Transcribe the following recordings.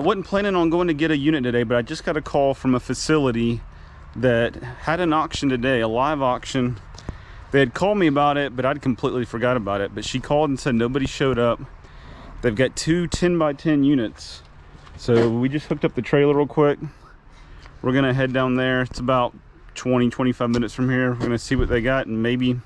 wasn't planning on going to get a unit today, but I just got a call from a facility that had an auction today, a live auction. They had called me about it, but I'd completely forgot about it. But she called and said nobody showed up. They've got two 10x10 units. So we just hooked up the trailer real quick. We're gonna head down there. It's about 20-25 minutes from here. We're gonna see what they got, and maybe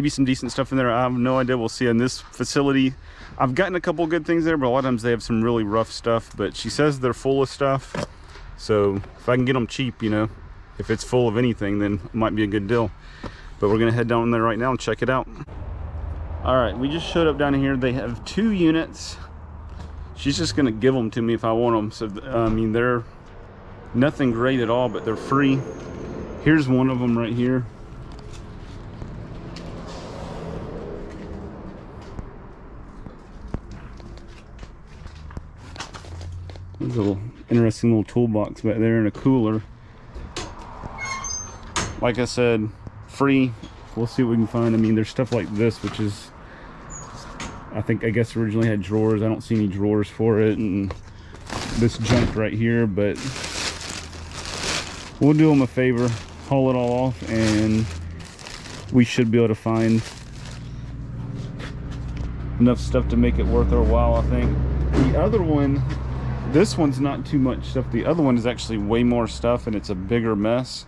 some decent stuff in there. I have no idea. We'll see. In this facility, I've gotten a couple good things there, but a lot of times they have some really rough stuff. But she says they're full of stuff, so if I can get them cheap, you know, if it's full of anything, then it might be a good deal. But we're gonna head down there right now and check it out. All right, we just showed up down here. They have 2 units. She's just gonna give them to me if I want them. So I mean, they're nothing great at all, but they're free. Here's one of them right here. There's a little interesting little toolbox back there and a cooler. Like I said, free. We'll see what we can find. I mean, there's stuff like this, which is, I guess originally had drawers. I don't see any drawers for it, and this junk right here, but we'll do them a favor, haul it all off, and we should be able to find enough stuff to make it worth our while, I think. The other one, this one's not too much stuff. The other one is actually way more stuff, and it's a bigger mess,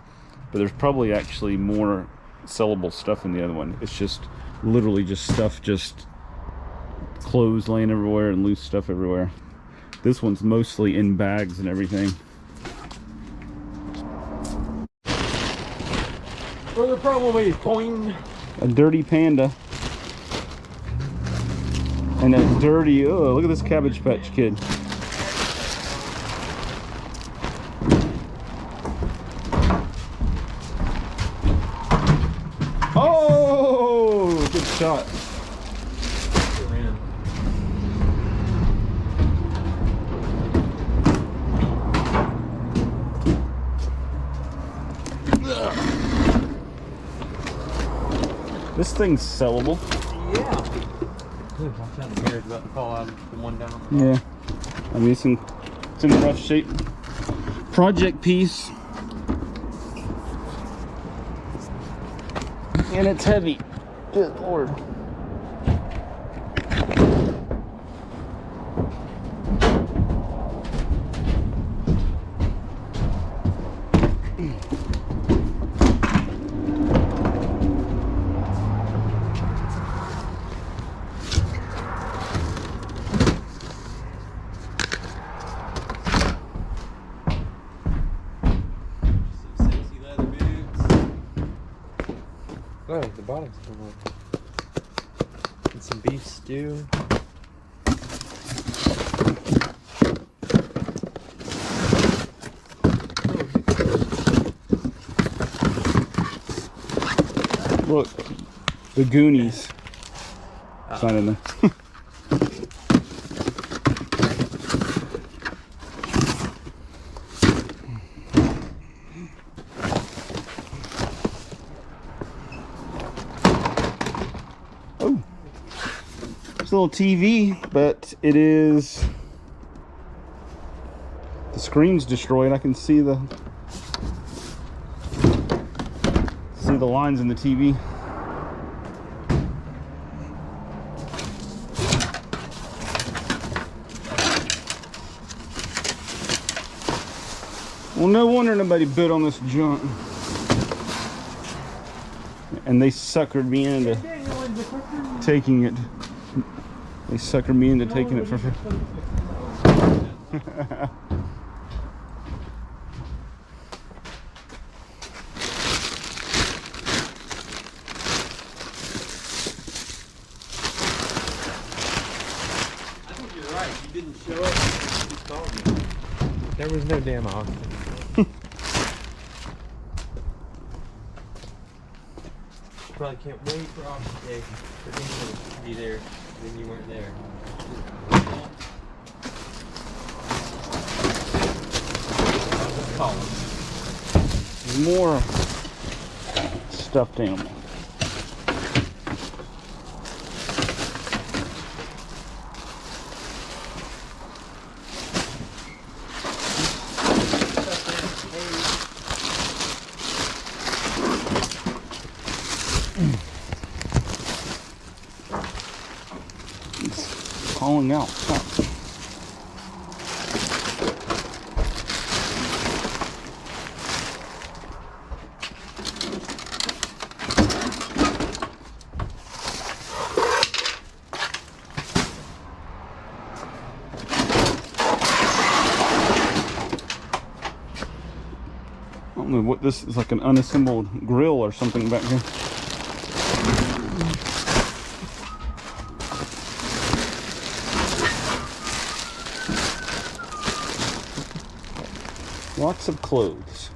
but there's probably actually more sellable stuff in the other one. It's just literally just stuff, just clothes laying everywhere and loose stuff everywhere. This one's mostly in bags and everything. What's the problem with point? A dirty Panda. And a dirty, oh, look at this Cabbage Patch Kid. Oh, good shot. This thing's sellable. Yeah. Dude, watch out, the mirror's about to fall out of the one down. Yeah. I mean, it's in rough shape. Project piece. And it's heavy. Good Lord. Oh, the bottom's come off. And some beef stew. Look, the Goonies. It's not in there. Oh, it's a little TV, but it is, the screen's destroyed. I can see the lines in the TV. Well, no wonder nobody bid on this junk. And they suckered me into taking it. They suckered me into taking it for free. Didn't show up. You called me. There was no damn auction. Probably can't wait for auction day. But then you would be there. Then you weren't there. More stuffed animal. calling out. Stop. I don't know what this is, like an unassembled grill or something back here. Lots of clothes.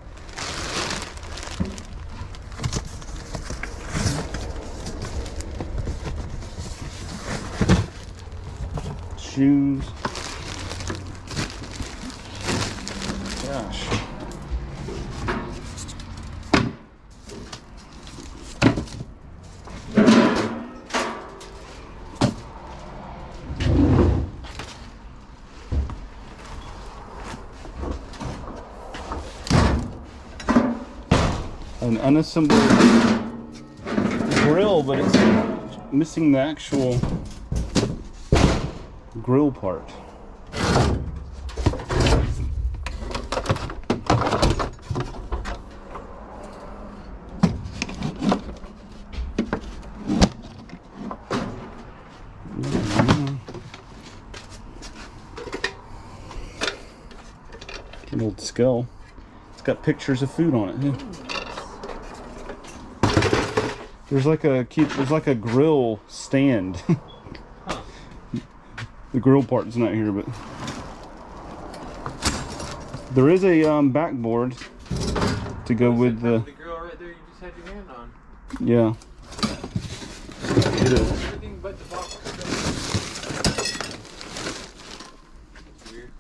Shoes. Gosh. An unassembled grill, but it's missing the actual grill part. An old skull. It's got pictures of food on it. Yeah. There's like a grill stand. Huh. The grill part's not here, but there is a backboard to go with the. The grill right there you just had your hand on. Yeah. It is. Everything but the box. Weird.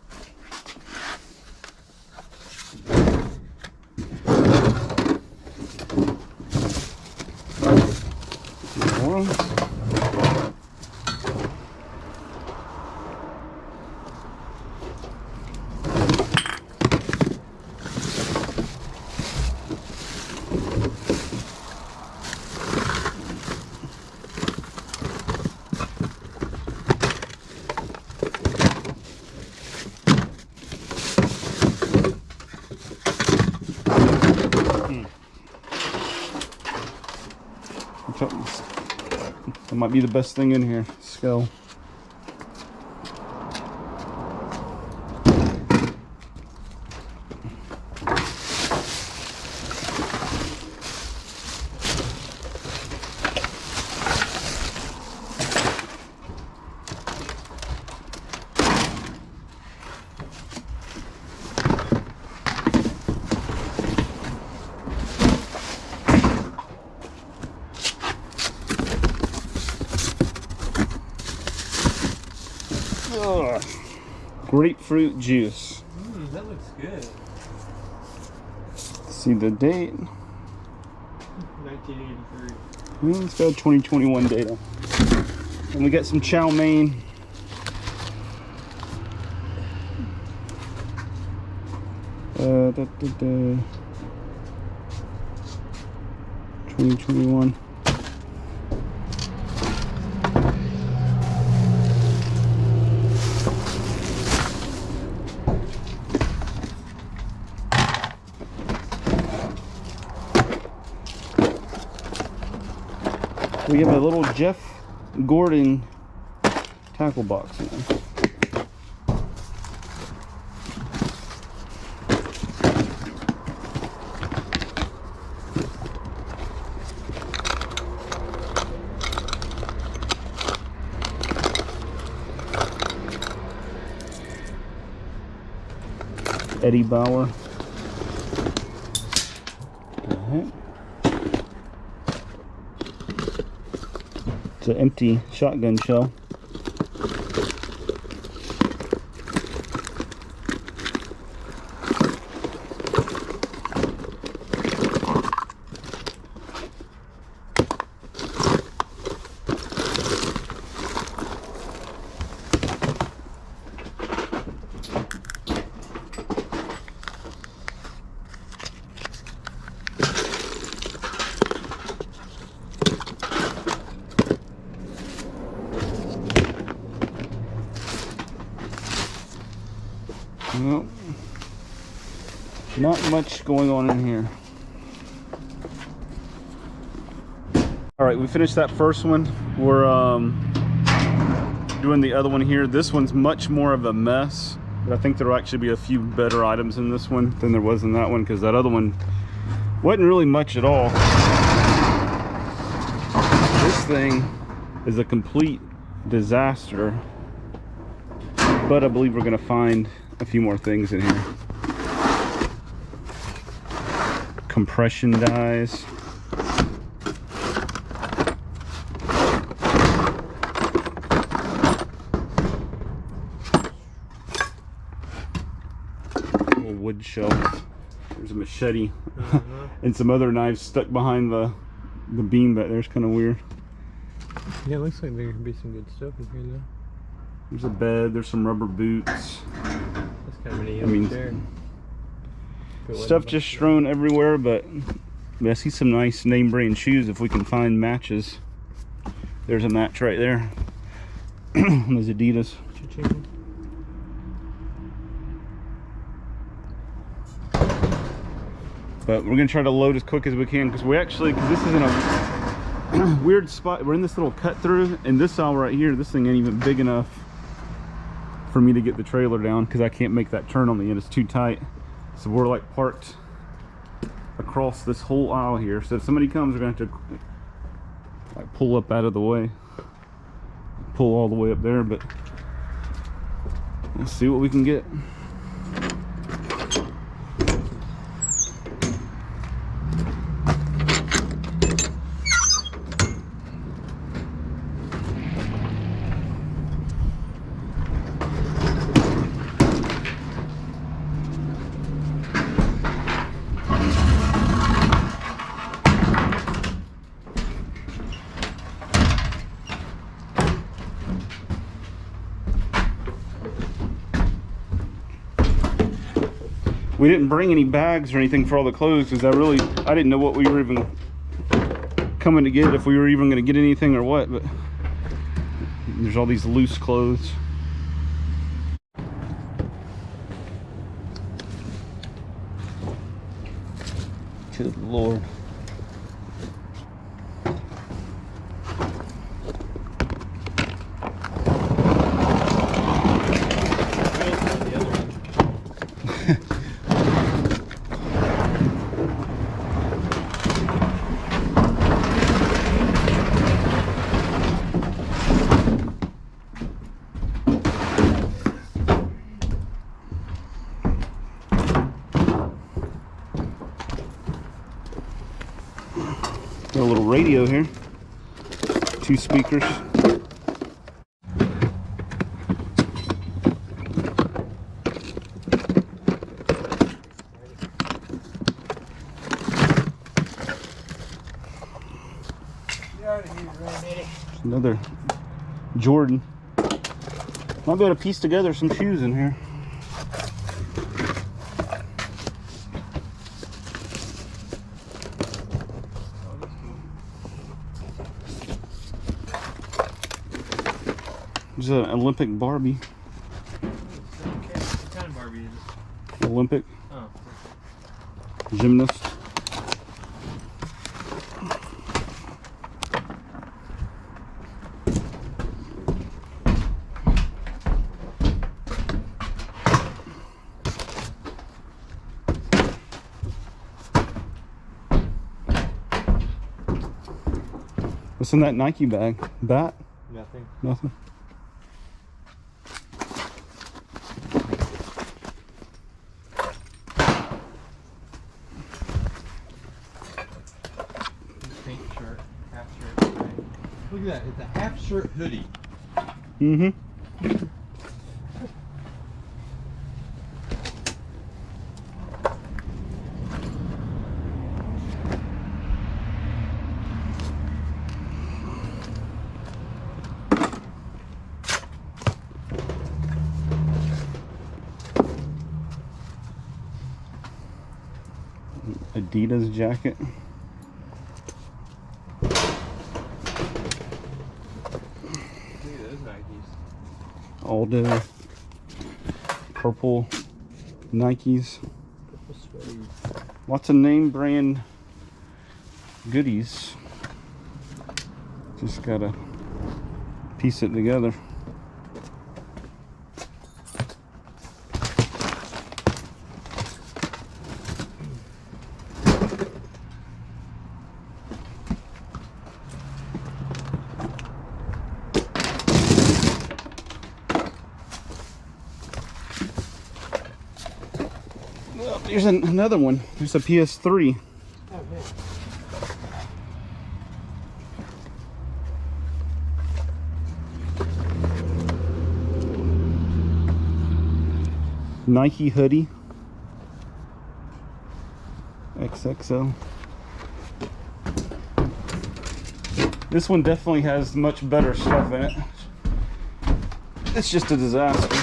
That might be the best thing in here. Skull. Ugh. Grapefruit juice. That looks good. See the date. 1983. Well, it's got 2021 data. And we got some chow mein. Da, da, da. 2021. We have a little Jeff Gordon tackle box in there. Eddie Bauer. It's an empty shotgun shell. Not much going on in here. All right, we finished that first one. We're doing the other one here. This one's much more of a mess, but I think there'll actually be a few better items in this one than there was in that one, because that other one wasn't really much at all. This thing is a complete disaster, but I believe we're gonna find a few more things in here. Compression dies. Little wood shelf. There's a machete and some other knives stuck behind the beam back there. It's kind of weird. Yeah, it looks like there could be some good stuff in here though. There's a bed, there's some rubber boots. That's kind of a neat chair. Stuff just strewn everywhere, but I see some nice name brand shoes if we can find matches. There's a match right there. Those Adidas. Cha-ching. But we're gonna try to load as quick as we can, because this is in a weird spot. We're in this little cut through, and this aisle right here, this thing ain't even big enough for me to get the trailer down, because I can't make that turn on the end. It's too tight. So we're like parked across this whole aisle here. So if somebody comes, we're gonna have to like pull up out of the way, pull all the way up there. But let's see what we can get. We didn't bring any bags or anything for all the clothes, because I didn't know what we were even coming to get, if we were even going to get anything or what. But there's all these loose clothes. Good Lord. Got a little radio here, 2 speakers. Another Jordan. Might be able to piece together some shoes in here. There's an Olympic Barbie. What kind of Barbie is it? Olympic. Oh. Gymnast. What's in that Nike bag? Bat? Nothing. Nothing. Pink shirt, half shirt. Look at that, it's a half shirt hoodie. Mm-hmm. Adidas jacket. Look at those Nikes. Aldo. Purple Nikes. Purple sweaty. Lots of name brand goodies. Just gotta piece it together. Well, there's another one. There's a PS3. Oh, yeah. Nike hoodie. XXL. This one definitely has much better stuff in it. It's just a disaster.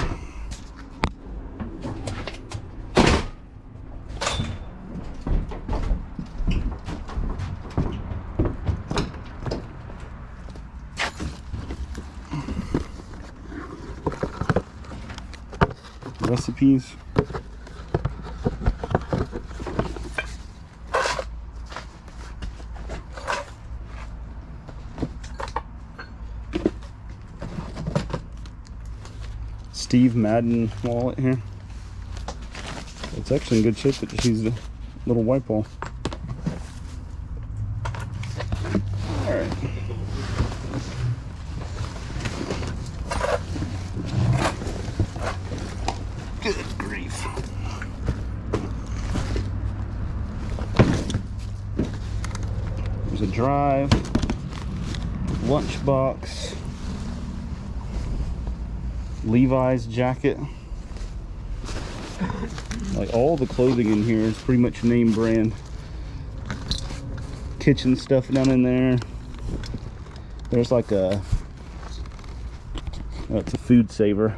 Recipes. Steve Madden wallet here. It's actually in good shape, but just use the little white ball. Alright. Good grief. There's a drive, lunchbox, Levi's jacket. Like all the clothing in here is pretty much name brand. Kitchen stuff down in there. There's like a, oh, it's a food saver.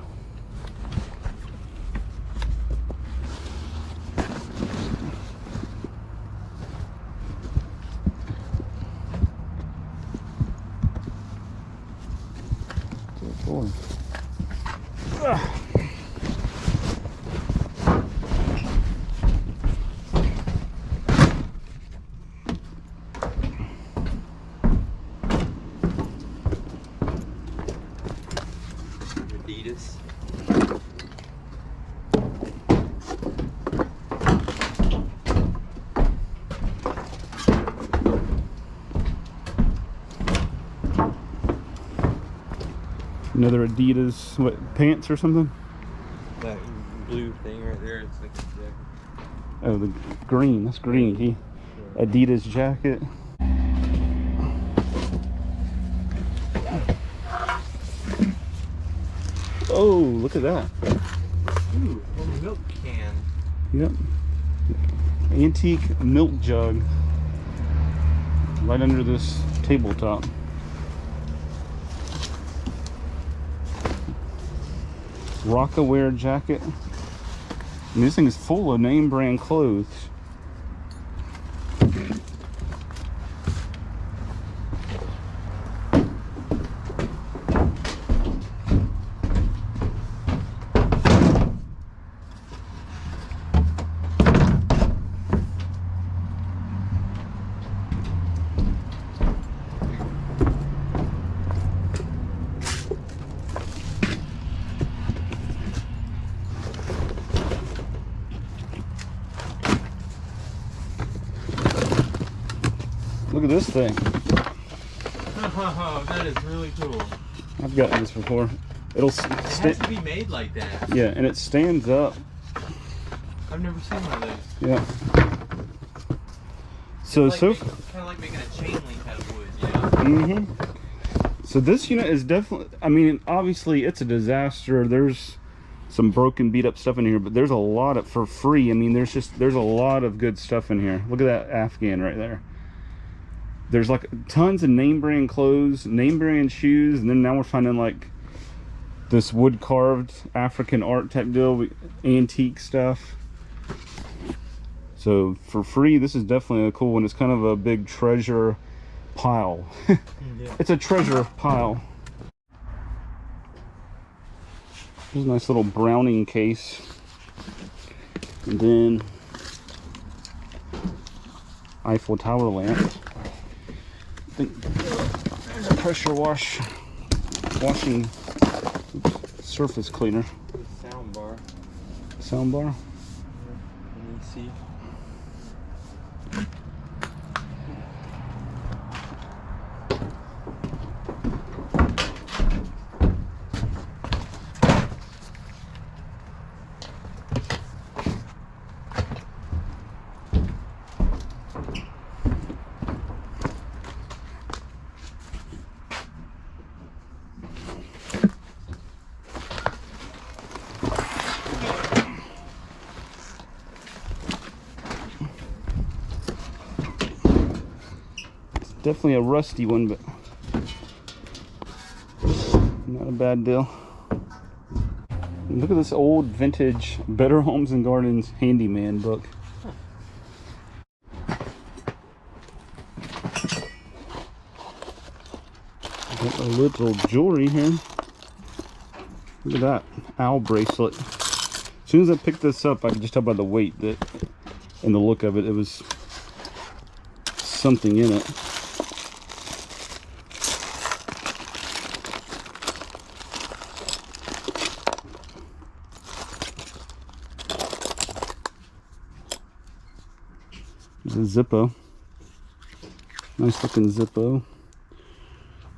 Adidas. Another Adidas, what, pants or something? That blue thing right there, it's like a jacket. Oh, the green, that's green key. Adidas jacket. Oh, look at that. Ooh, a milk can. Yep. Antique milk jug. Right under this tabletop. Rockaware jacket. And this thing is full of name brand clothes. Look at this thing. Oh, that is really cool. I've gotten this before. It'll It has to be made like that. yeah, and it stands up. I've never seen one of those. Yeah. So Like so kind of like making a chain link out of wood, you know? So this unit is definitely, I mean, obviously it's a disaster. There's some broken, beat up stuff in here, but there's a lot of, for free. I mean, there's a lot of good stuff in here. Look at that Afghan right there. There's like tons of name brand clothes, name brand shoes, and then now we're finding like this wood carved African art type deal, antique stuff. So for free, this is definitely a cool one. It's kind of a big treasure pile. Yeah. It's a treasure pile. There's a nice little Browning case. And then Eiffel Tower lamp. I think there's a pressure washing surface cleaner. Sound bar. Sound bar? Let me see. Definitely a rusty one, but not a bad deal. And look at this old vintage Better Homes and Gardens handyman book. Got a little jewelry here. Look at that owl bracelet. As soon as I picked this up, I could just tell by the weight that, and the look of it, it was something in it. There's a Zippo. Nice looking Zippo.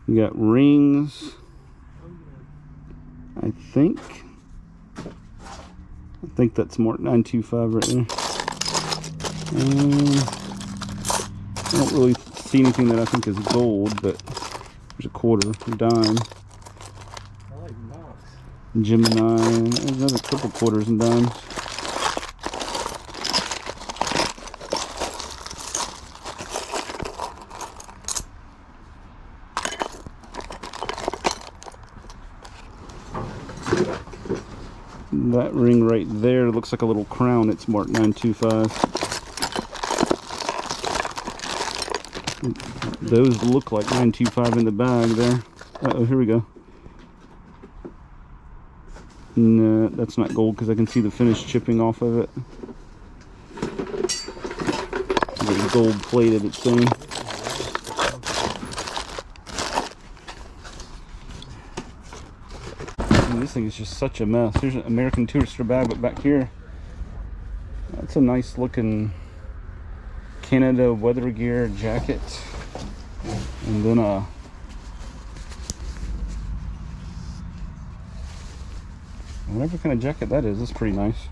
You got rings. I think that's Mark 925 right there. I don't really see anything that I think is gold, but there's a quarter, a dime. I like Mox. Gemini. There's another couple quarters and dimes. That ring right there looks like a little crown. It's marked 925. Those look like 925 in the bag there. Uh-oh, here we go. No, that's not gold because I can see the finish chipping off of it. It's gold plated, it's saying. This thing is just such a mess. Here's an American Tourister bag, but back here, that's a nice looking Canada weather gear jacket. And then whatever kind of jacket that is, that's pretty nice.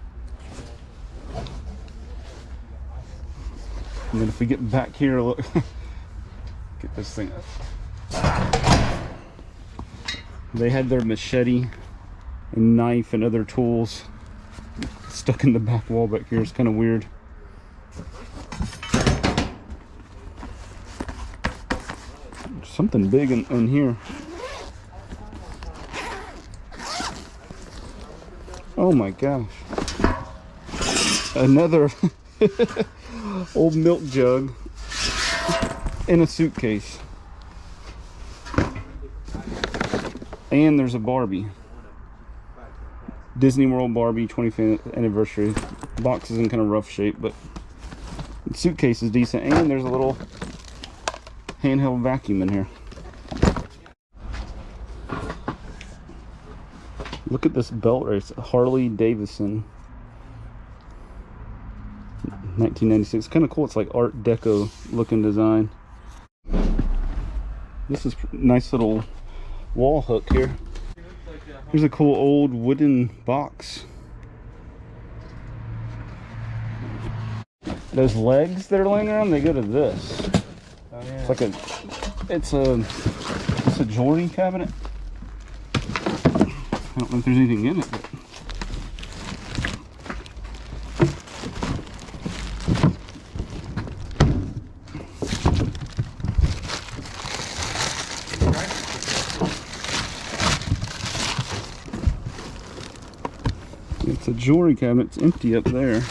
And then if we get back here, look, get this thing up. They had their machete and knife and other tools stuck in the back wall back here. It's kind of weird. There's something big in here. Oh my gosh. Another old milk jug in a suitcase. And there's a Barbie. Disney World Barbie 25th anniversary. The box is in kind of rough shape, but the suitcase is decent. And there's a little handheld vacuum in here. Look at this belt race. Harley Davidson. 1996. Kind of cool. It's like Art Deco looking design. This is nice little wall hook here. Here's a cool old wooden box. Those legs that are laying around, they go to this. Oh, yeah. It's like it's a jewelry cabinet. I don't know if there's anything in it, but it's a jewelry cabinet. It's empty up there.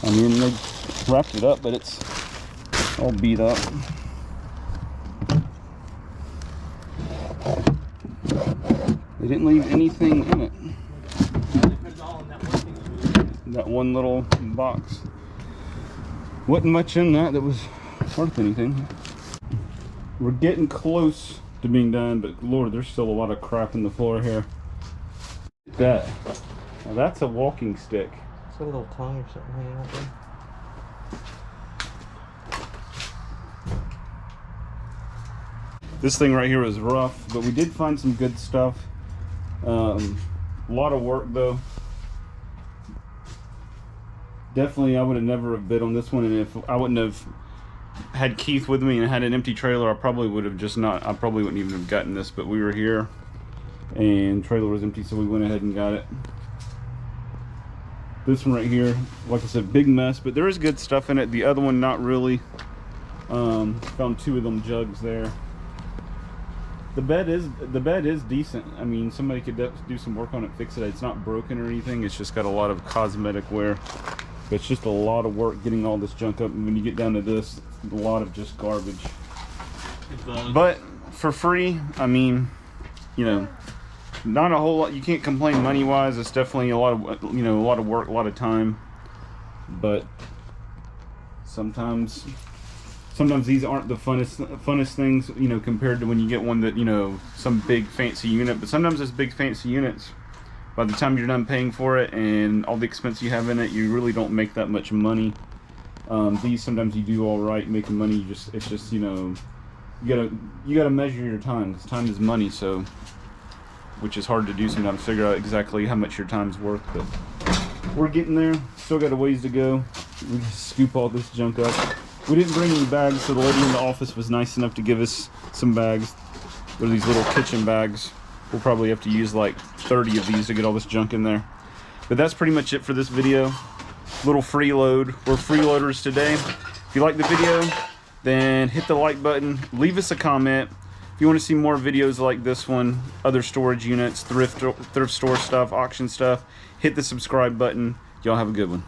I mean, they wrapped it up, but it's all beat up. They didn't leave anything in it. that one little box. Wasn't much in that was worth anything. We're getting close to being done, but Lord, there's still a lot of crap in the floor here. That. Now that's a walking stick. It's got a little tongue or something hanging out there. This thing right here was rough, but we did find some good stuff. A lot of work though. Definitely, I would have never have bid on this one, and if I wouldn't have had Keith with me and had an empty trailer, I probably would have just not. I probably wouldn't even have gotten this. But we were here, and trailer was empty, so we went ahead and got it. This one right here, like I said, big mess, but there is good stuff in it. The other one, not really. Found 2 of them jugs there. The bed is decent. I mean, somebody could do some work on it, fix it. It's not broken or anything. It's just got a lot of cosmetic wear. But it's just a lot of work getting all this junk up. And when you get down to this, a lot of just garbage. But for free, I mean, you know, not a whole lot. You can't complain money-wise. It's definitely a lot of, you know, a lot of work, a lot of time. But sometimes these aren't the funnest things, you know, compared to when you get one that, you know, some big fancy unit. But sometimes those big fancy units, by the time you're done paying for it and all the expense you have in it, you really don't make that much money. These, sometimes you do all right making money. It's just, you know, you gotta measure your time, because time is money. So, which is hard to do sometimes, figure out exactly how much your time's worth. But we're getting there. Still got a ways to go. We just scoop all this junk up. We didn't bring any bags, so the lady in the office was nice enough to give us some bags. They're these little kitchen bags. We'll probably have to use like 30 of these to get all this junk in there. But that's pretty much it for this video. Little freeload. We're freeloaders today. If you like the video, then hit the like button. Leave us a comment. If you want to see more videos like this one, other storage units, thrift store stuff, auction stuff, hit the subscribe button. Y'all have a good one.